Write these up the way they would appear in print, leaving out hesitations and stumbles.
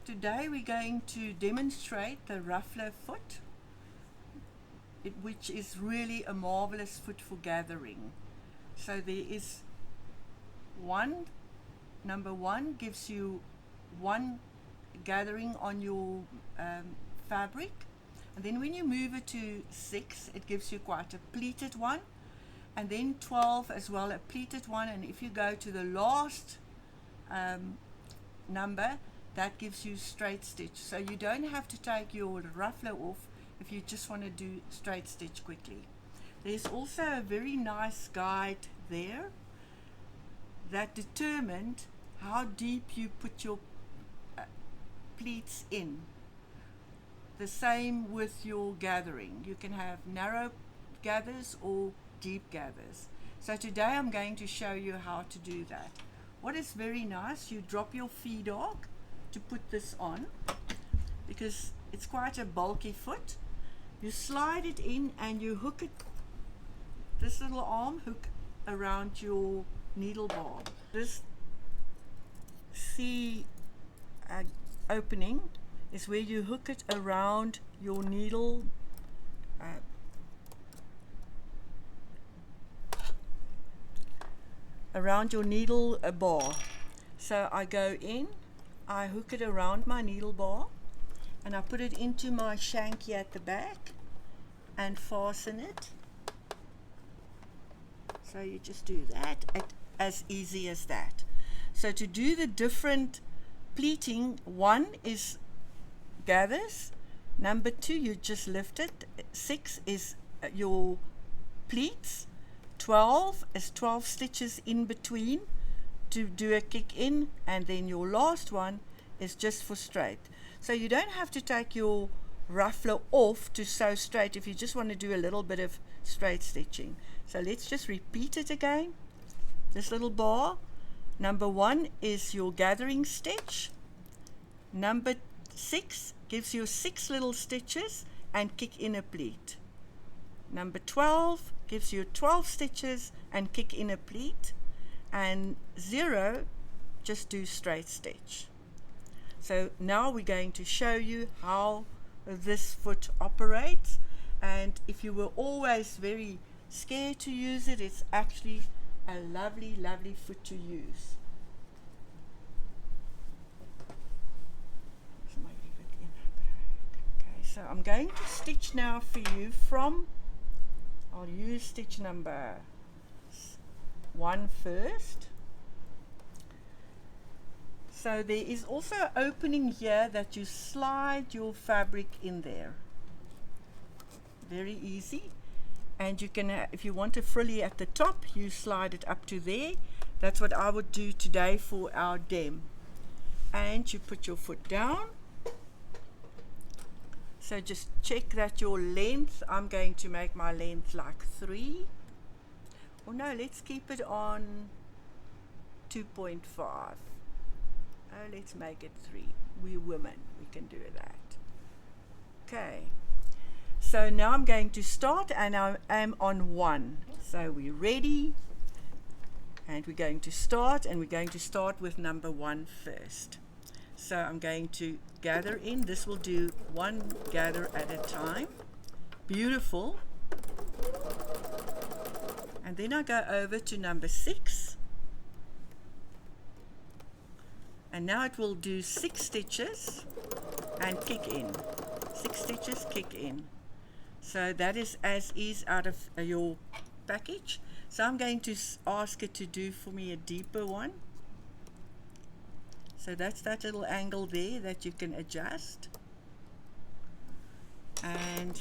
Today we're going to demonstrate the Ruffler foot, which is really a marvelous foot for gathering. So there is number one gives you one gathering on your fabric, and then when you move it to 6 it gives you quite a pleated one, and then 12 as well, a pleated one, and if you go to the last number, that gives you straight stitch. So you don't have to take your ruffler off if you just want to do straight stitch quickly. There's also a very nice guide there that determined how deep you put your pleats in. The same with your gathering. You can have narrow gathers or deep gathers. So today I'm going to show you how to do that. What is very nice, you drop your feed dog to put this on because it's quite a bulky foot. You slide it in and you hook it, this little arm hook around your needle bar. This C opening is where you hook it around your needle bar. So I go in, I hook it around my needle bar, and I put it into my shank here at the back and fasten it. So you just do that, as easy as that. So to do the different pleating, 1 is gathers, number 2 you just lift it, 6 is your pleats, 12 is 12 stitches in between to do a kick in, and then your last one is just for straight. So you don't have to take your ruffler off to sew straight if you just want to do a little bit of straight stitching. So let's just repeat it again. This little bar, number 1 is your gathering stitch, number 6 gives you 6 little stitches and kick in a pleat, number 12 gives you 12 stitches and kick in a pleat, and 0 just do straight stitch. So now we're going to show you how this foot operates, and if you were always very scared to use it, it's actually a lovely foot to use. Okay, so I'm going to stitch now for you from, I'll use stitch number 1 first. So there is also an opening here that you slide your fabric in there. Very easy. And you can, if you want a frilly at the top, you slide it up to there. That's what I would do today for our dem. And you put your foot down. So just check that your length, I'm going to make my length like 3. Or no, let's keep it on 2.5. Oh, let's make it 3. We're women, we can do that. Okay. So now I'm going to start, and I am on 1. So we're ready, and we're going to start, and we're going to start with number 1 first. So I'm going to gather in. This will do 1 gather at a time. Beautiful. And then I go over to number 6. And now it will do 6 stitches and kick in. 6 stitches, kick in. So that is as is out of your package. So I'm going to ask it to do for me a deeper one. So that's that little angle there that you can adjust. And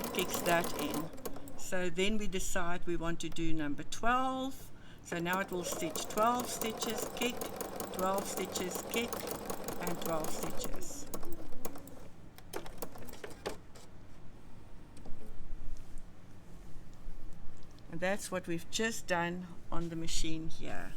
it kicks that in. So then we decide we want to do number 12. So now it will stitch 12 stitches, kick, 12 stitches, kick, and 12 stitches. And that's what we've just done on the machine here.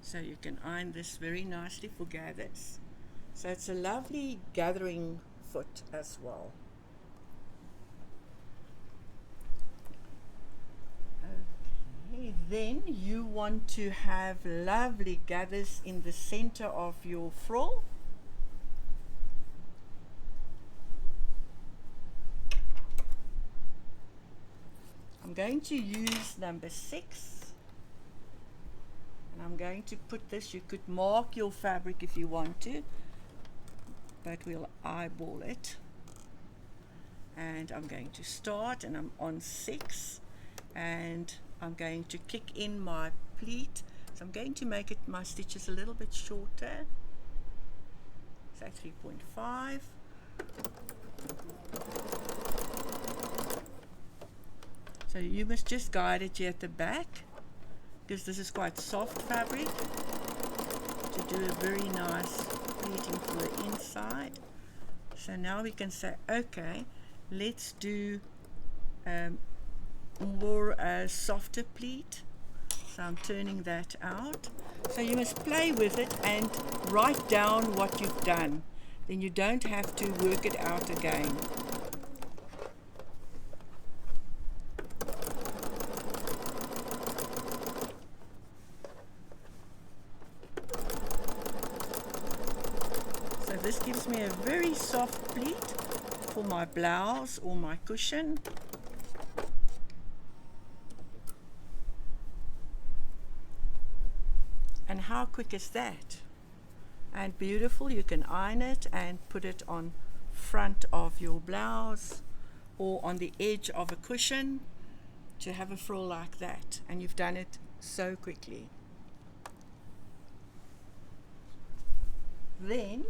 So you can iron this very nicely for gathers. So it's a lovely gathering foot as well. Okay. Okay, then you want to have lovely gathers in the center of your frill. I'm going to use number 6, and I'm going to put this, you could mark your fabric if you want to, but we'll eyeball it. And I'm going to start, and I'm on 6, and I'm going to kick in my pleat. So I'm going to make it my stitches a little bit shorter, so 3.5. So you must just guide it here at the back, because this is quite soft fabric, to do a very nice pleating for the inside. So now we can say, okay, let's do more softer pleat. So I'm turning that out. So you must play with it and write down what you've done. Then you don't have to work it out again. So this gives me a very soft pleat for my blouse or my cushion. And how quick is that? And beautiful, you can iron it and put it on front of your blouse or on the edge of a cushion to have a frill like that. And you've done it so quickly. Then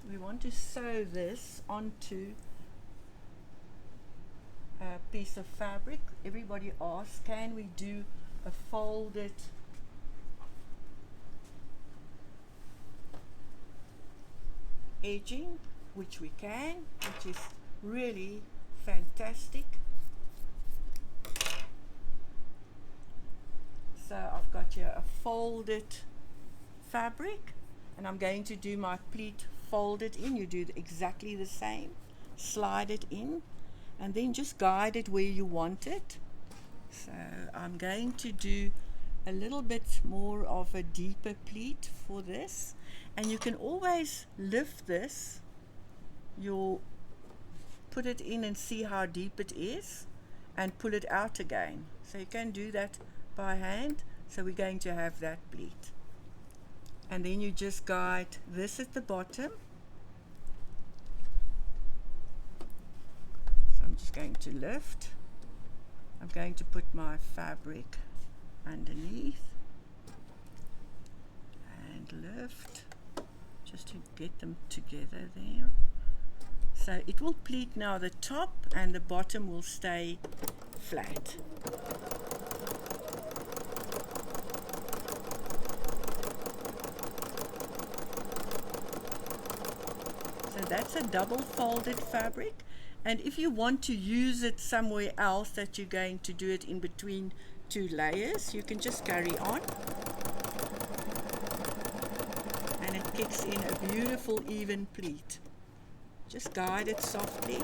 we want to sew this onto a piece of fabric. Everybody asks, can we do a folded edging? Which we can, which is really fantastic. So I've got here a folded fabric, and I'm going to do my pleat folded in. You do exactly the same, slide it in, and then just guide it where you want it. So I'm going to do a little bit more of a deeper pleat for this, and you can always lift this, you'll put it in and see how deep it is and pull it out again. So you can do that by hand. So we're going to have that pleat, and then you just guide this at the bottom. So I'm just going to lift. I'm going to put my fabric underneath and lift, just to get them together there. So it will pleat now the top, and the bottom will stay flat. So that's a double folded fabric, and if you want to use it somewhere else that you're going to do it in between 2 layers, you can just carry on, and it kicks in a beautiful even pleat. Just guide it softly.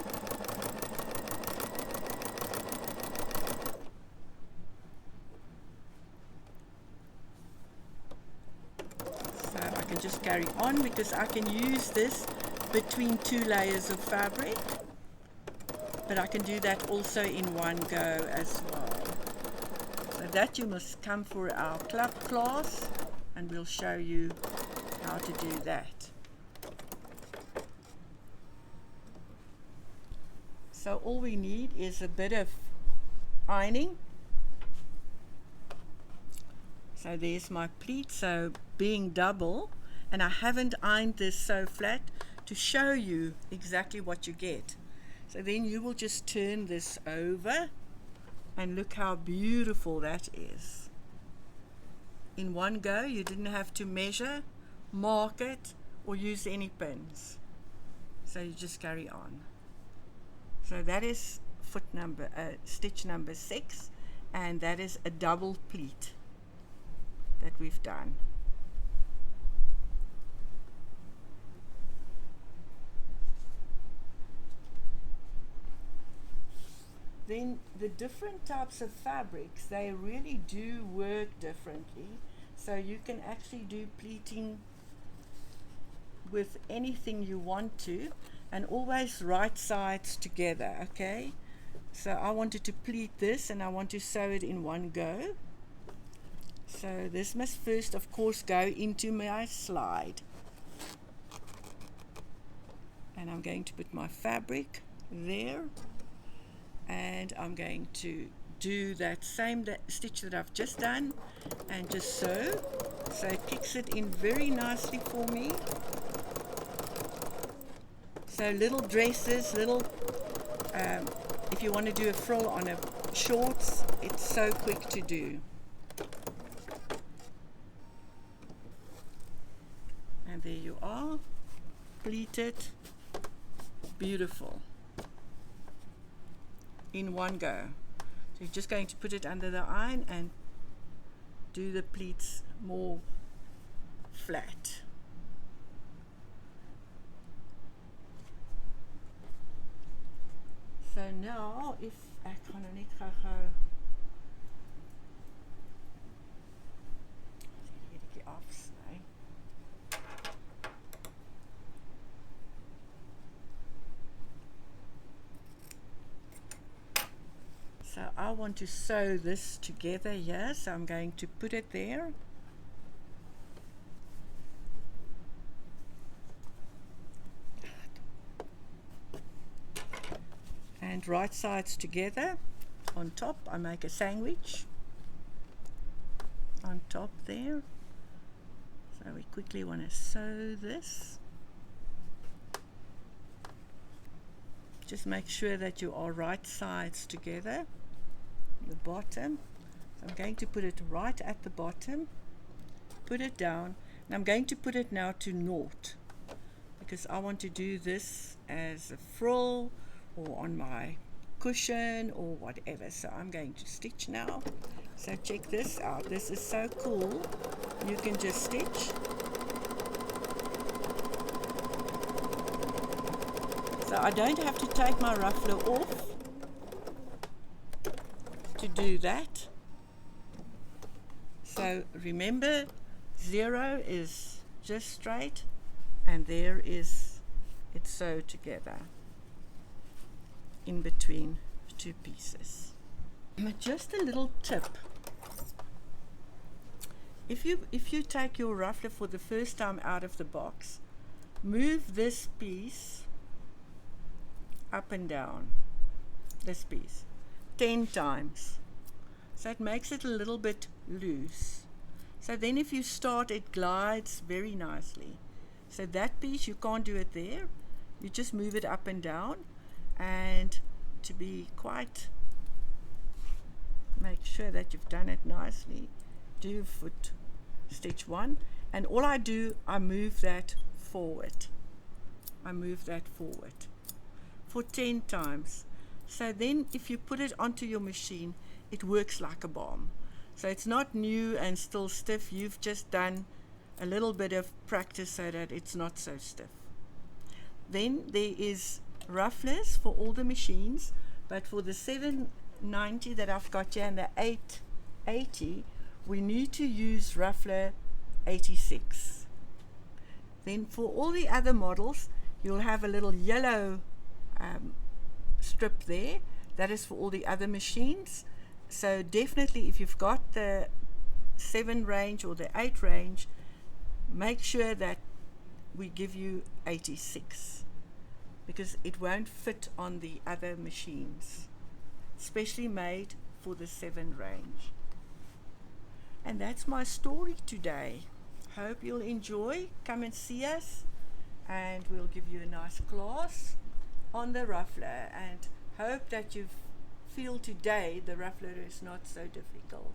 So I can just carry on, because I can use this between 2 layers of fabric, but I can do that also in one go as well. So that you must come for our club class, and we'll show you how to do that. So all we need is a bit of ironing. So there's my pleat, so being double, and I haven't ironed this so flat to show you exactly what you get. So then you will just turn this over, and look how beautiful that is. In one go, you didn't have to measure, mark it, or use any pins. So you just carry on. So that is stitch number 6, and that is a double pleat that we've done. then the different types of fabrics, they really do work differently. So you can actually do pleating with anything you want to, and always right sides together, okay? So I wanted to pleat this and I want to sew it in one go. So this must first, of course, go into my slide. And I'm going to put my fabric there, and I'm going to do that same stitch that I've just done and just sew. So it kicks it in very nicely for me. So little dresses, little, if you want to do a frill on a shorts, it's so quick to do. And there you are, pleated, beautiful, in one go. So you're just going to put it under the iron and do the pleats more flat. So now, if ek gaan nou net gou-gou hierdie afsny. So I want to sew this together here, so I'm going to put it there. And right sides together. On top I make a sandwich on top there. So we quickly want to sew this. Just make sure that you are right sides together. The bottom. So I'm going to put it right at the bottom. Put it down. And I'm going to put it now to naught, because I want to do this as a frill or on my cushion or whatever. So I'm going to stitch now. So check this out. This is so cool. You can just stitch. So I don't have to take my ruffler off to do that. So remember, 0 is just straight, and there is it sewed together in between two pieces. Just a little tip. If you take your ruffler for the first time out of the box, move this piece up and down, this piece 10 times. So it makes it a little bit loose. So then if you start, it glides very nicely. So that piece, you can't do it there. You just move it up and down, and to be quite, make sure that you've done it nicely, do foot stitch 1, and all I do, I move that forward. I move that forward for 10 times. So then if you put it onto your machine, it works like a bomb. So it's not new and still stiff. You've just done a little bit of practice so that it's not so stiff. Then there is rufflers for all the machines, but for the 790 that I've got here and the 880, we need to use ruffler 86. Then for all the other models, you'll have a little yellow strip there. That is for all the other machines. So definitely, if you've got the 7 range or the 8 range, make sure that we give you 86, because it won't fit on the other machines, especially made for the 7 range. And that's my story today. Hope you'll enjoy. Come and see us, and we'll give you a nice class on the ruffler, and hope that you feel today the ruffler is not so difficult.